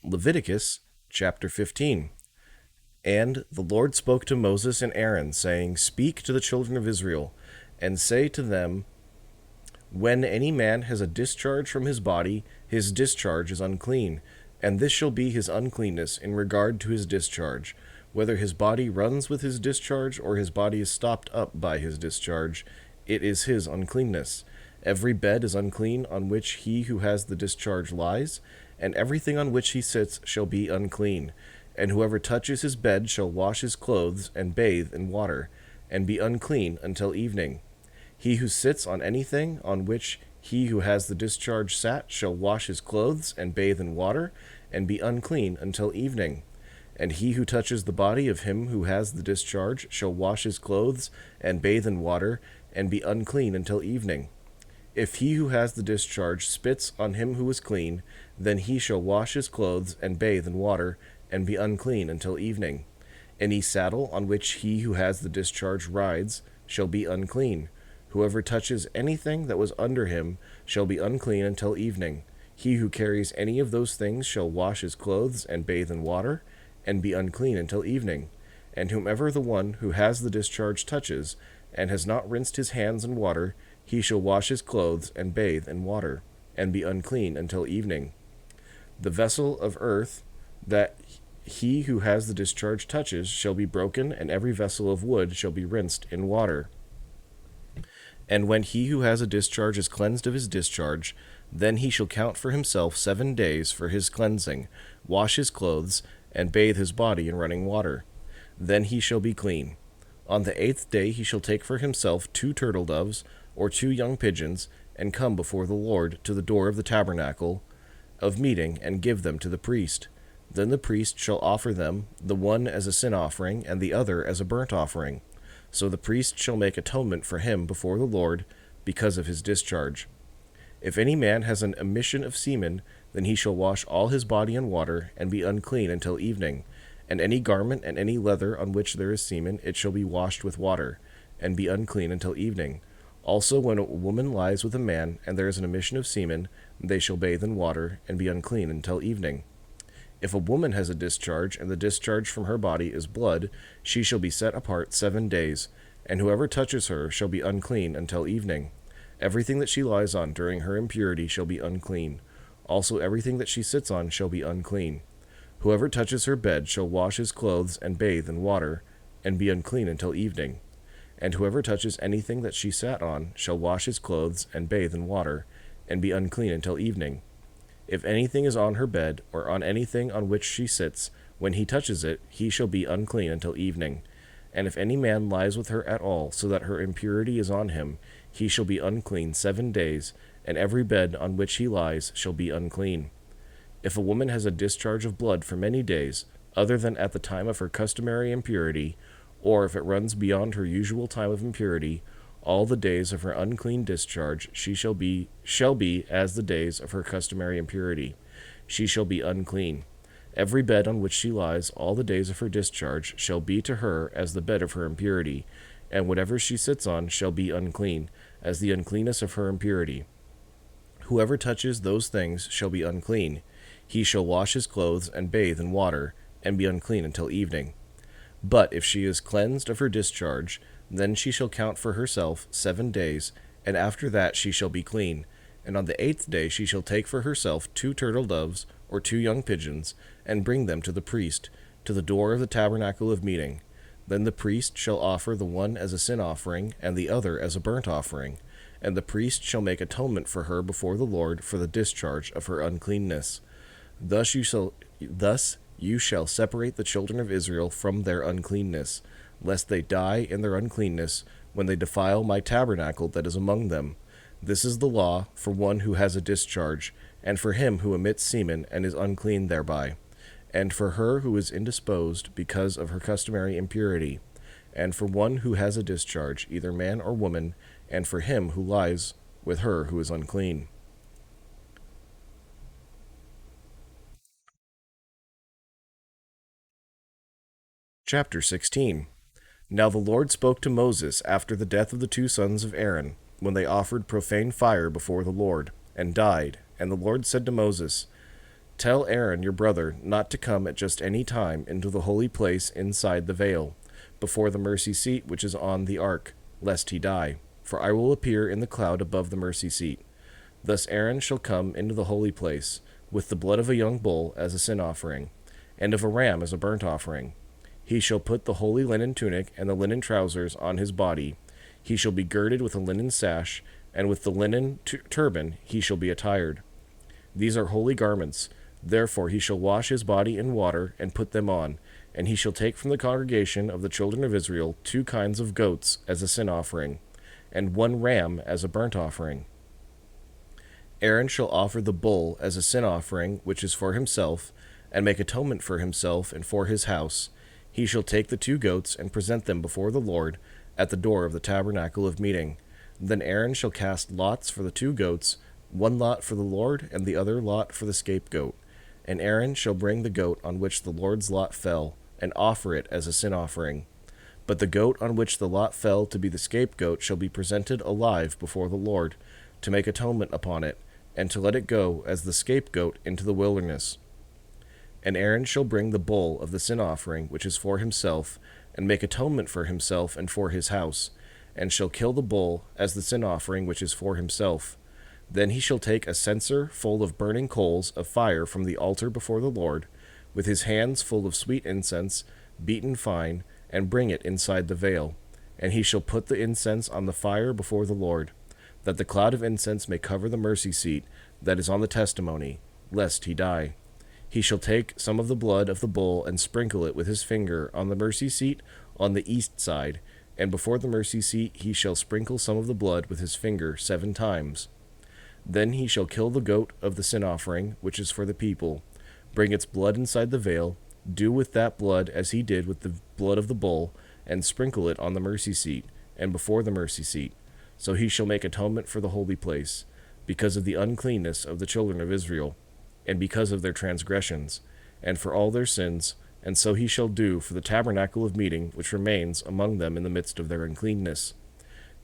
Leviticus chapter 15. And the Lord spoke to Moses and Aaron, saying, Speak to the children of Israel, and say to them, When any man has a discharge from his body, his discharge is unclean, and this shall be his uncleanness in regard to his discharge. Whether his body runs with his discharge, or his body is stopped up by his discharge, it is his uncleanness. Every bed is unclean on which he who has the discharge lies, and everything on which he sits shall be unclean. And whoever touches his bed shall wash his clothes and bathe in water, and be unclean until evening. He who sits on anything on which he who has the discharge sat shall wash his clothes and bathe in water, and be unclean until evening. And he who touches the body of him who has the discharge shall wash his clothes and bathe in water, and be unclean until evening. If he who has the discharge spits on him who is clean, then he shall wash his clothes and bathe in water, and be unclean until evening. Any saddle on which he who has the discharge rides shall be unclean. Whoever touches anything that was under him shall be unclean until evening. He who carries any of those things shall wash his clothes and bathe in water, and be unclean until evening. And whomever the one who has the discharge touches, and has not rinsed his hands in water, he shall wash his clothes and bathe in water, and be unclean until evening. The vessel of earth that he who has the discharge touches shall be broken, and every vessel of wood shall be rinsed in water. And when he who has a discharge is cleansed of his discharge, then he shall count for himself 7 days for his cleansing, wash his clothes, and bathe his body in running water. Then he shall be clean. On the 8th day he shall take for himself 2 turtle doves, or 2 young pigeons, and come before the Lord to the door of the tabernacle of meeting, and give them to the priest. Then the priest shall offer them, the one as a sin offering, and the other as a burnt offering. So the priest shall make atonement for him before the Lord, because of his discharge. If any man has an emission of semen, then he shall wash all his body in water, and be unclean until evening. And any garment and any leather on which there is semen, it shall be washed with water, and be unclean until evening. Also when a woman lies with a man, and there is an emission of semen, they shall bathe in water, and be unclean until evening. If a woman has a discharge, and the discharge from her body is blood, she shall be set apart 7 days, and whoever touches her shall be unclean until evening. Everything that she lies on during her impurity shall be unclean. Also everything that she sits on shall be unclean. Whoever touches her bed shall wash his clothes and bathe in water, and be unclean until evening. And whoever touches anything that she sat on shall wash his clothes and bathe in water, and be unclean until evening. If anything is on her bed, or on anything on which she sits, when he touches it, he shall be unclean until evening. And if any man lies with her at all, so that her impurity is on him, he shall be unclean 7 days, and every bed on which he lies shall be unclean. If a woman has a discharge of blood for many days, other than at the time of her customary impurity, or if it runs beyond her usual time of impurity, all the days of her unclean discharge she shall be as the days of her customary impurity. She shall be unclean. Every bed on which she lies all the days of her discharge shall be to her as the bed of her impurity, and whatever she sits on shall be unclean, as the uncleanness of her impurity. Whoever touches those things shall be unclean. He shall wash his clothes and bathe in water, and be unclean until evening. But if she is cleansed of her discharge, then she shall count for herself 7 days, and after that she shall be clean. And on the 8th day she shall take for herself 2 turtle doves, or 2 young pigeons, and bring them to the priest, to the door of the tabernacle of meeting. Then the priest shall offer the one as a sin offering, and the other as a burnt offering. And the priest shall make atonement for her before the Lord for the discharge of her uncleanness. Thus you shall separate the children of Israel from their uncleanness, lest they die in their uncleanness when they defile my tabernacle that is among them. This is the law for one who has a discharge, and for him who emits semen and is unclean thereby, and for her who is indisposed because of her customary impurity, and for one who has a discharge, either man or woman, and for him who lies with her who is unclean. Chapter 16. Now the Lord spoke to Moses after the death of the 2 sons of Aaron, when they offered profane fire before the Lord, and died. And the Lord said to Moses, Tell Aaron your brother not to come at just any time into the holy place inside the veil, before the mercy seat which is on the ark, lest he die. For I will appear in the cloud above the mercy seat. Thus Aaron shall come into the holy place, with the blood of a young bull as a sin offering, and of a ram as a burnt offering. He shall put the holy linen tunic and the linen trousers on his body. He shall be girded with a linen sash, and with the linen turban he shall be attired. These are holy garments. Therefore he shall wash his body in water, and put them on. And he shall take from the congregation of the children of Israel 2 kinds of goats as a sin offering, and 1 ram as a burnt offering. Aaron shall offer the bull as a sin offering, which is for himself, and make atonement for himself and for his house. He shall take the 2 goats and present them before the Lord at the door of the tabernacle of meeting. Then Aaron shall cast lots for the 2 goats, 1 lot for the Lord, and the other lot for the scapegoat. And Aaron shall bring the goat on which the Lord's lot fell, and offer it as a sin offering. But the goat on which the lot fell to be the scapegoat shall be presented alive before the Lord, to make atonement upon it, and to let it go as the scapegoat into the wilderness. And Aaron shall bring the bull of the sin offering, which is for himself, and make atonement for himself and for his house, and shall kill the bull as the sin offering which is for himself. Then he shall take a censer full of burning coals of fire from the altar before the Lord, with his hands full of sweet incense, beaten fine, and bring it inside the veil. And he shall put the incense on the fire before the Lord, that the cloud of incense may cover the mercy seat that is on the testimony, lest he die. He shall take some of the blood of the bull and sprinkle it with his finger on the mercy seat on the east side, and before the mercy seat he shall sprinkle some of the blood with his finger 7 times. Then he shall kill the goat of the sin offering, which is for the people, bring its blood inside the veil, do with that blood as he did with the blood of the bull, and sprinkle it on the mercy seat, and before the mercy seat. So he shall make atonement for the holy place, because of the uncleanness of the children of Israel, and because of their transgressions, and for all their sins, and so he shall do for the tabernacle of meeting which remains among them in the midst of their uncleanness.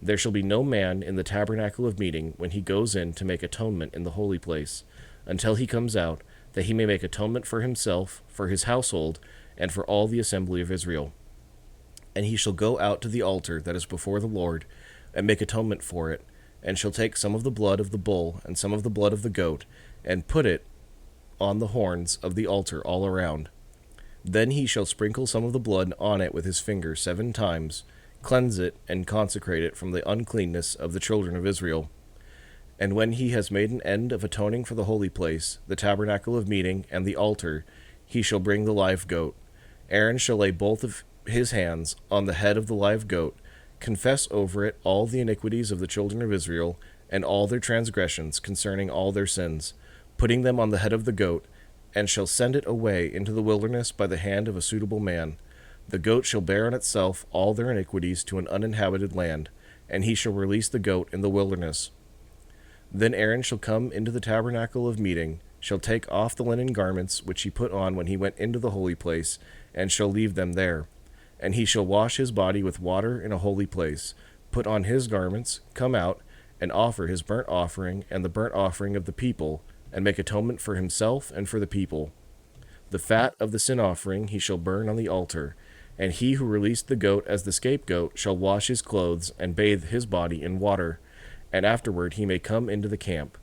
There shall be no man in the tabernacle of meeting when he goes in to make atonement in the holy place, until he comes out, that he may make atonement for himself, for his household, and for all the assembly of Israel. And he shall go out to the altar that is before the Lord, and make atonement for it, and shall take some of the blood of the bull and some of the blood of the goat, and put it on the horns of the altar all around. Then he shall sprinkle some of the blood on it with his finger 7 times, cleanse it, and consecrate it from the uncleanness of the children of Israel. And when he has made an end of atoning for the holy place, the tabernacle of meeting, and the altar, he shall bring the live goat. Aaron shall lay both of his hands on the head of the live goat, confess over it all the iniquities of the children of Israel, and all their transgressions concerning all their sins, putting them on the head of the goat, and shall send it away into the wilderness by the hand of a suitable man. The goat shall bear on itself all their iniquities to an uninhabited land, and he shall release the goat in the wilderness. Then Aaron shall come into the tabernacle of meeting, shall take off the linen garments which he put on when he went into the holy place, and shall leave them there. And he shall wash his body with water in a holy place, put on his garments, come out, and offer his burnt offering and the burnt offering of the people, and make atonement for himself and for the people. The fat of the sin offering he shall burn on the altar, and he who released the goat as the scapegoat shall wash his clothes and bathe his body in water, and afterward he may come into the camp.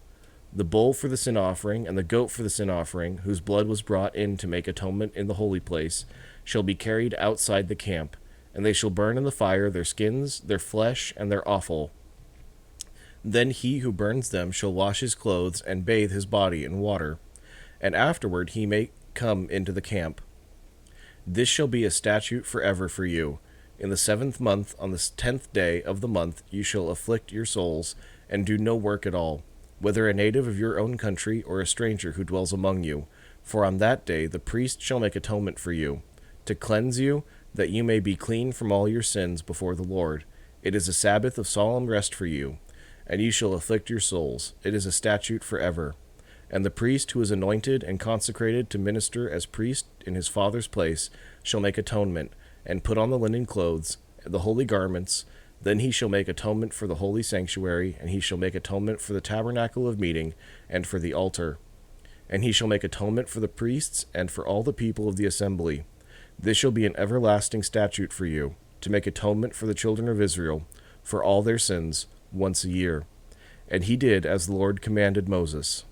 The bull for the sin offering and the goat for the sin offering, whose blood was brought in to make atonement in the holy place, shall be carried outside the camp, and they shall burn in the fire their skins, their flesh, and their offal. Then he who burns them shall wash his clothes and bathe his body in water, and afterward he may come into the camp. This shall be a statute forever for you. In the 7th month, on the 10th day of the month, you shall afflict your souls, and do no work at all, whether a native of your own country or a stranger who dwells among you. For on that day the priest shall make atonement for you, to cleanse you, that you may be clean from all your sins before the Lord. It is a Sabbath of solemn rest for you, and you shall afflict your souls. It is a statute forever. And the priest who is anointed and consecrated to minister as priest in his father's place shall make atonement, and put on the linen clothes, the holy garments. Then he shall make atonement for the holy sanctuary, and he shall make atonement for the tabernacle of meeting, and for the altar. And he shall make atonement for the priests and for all the people of the assembly. This shall be an everlasting statute for you, to make atonement for the children of Israel, for all their sins, once a year. And he did as the Lord commanded Moses.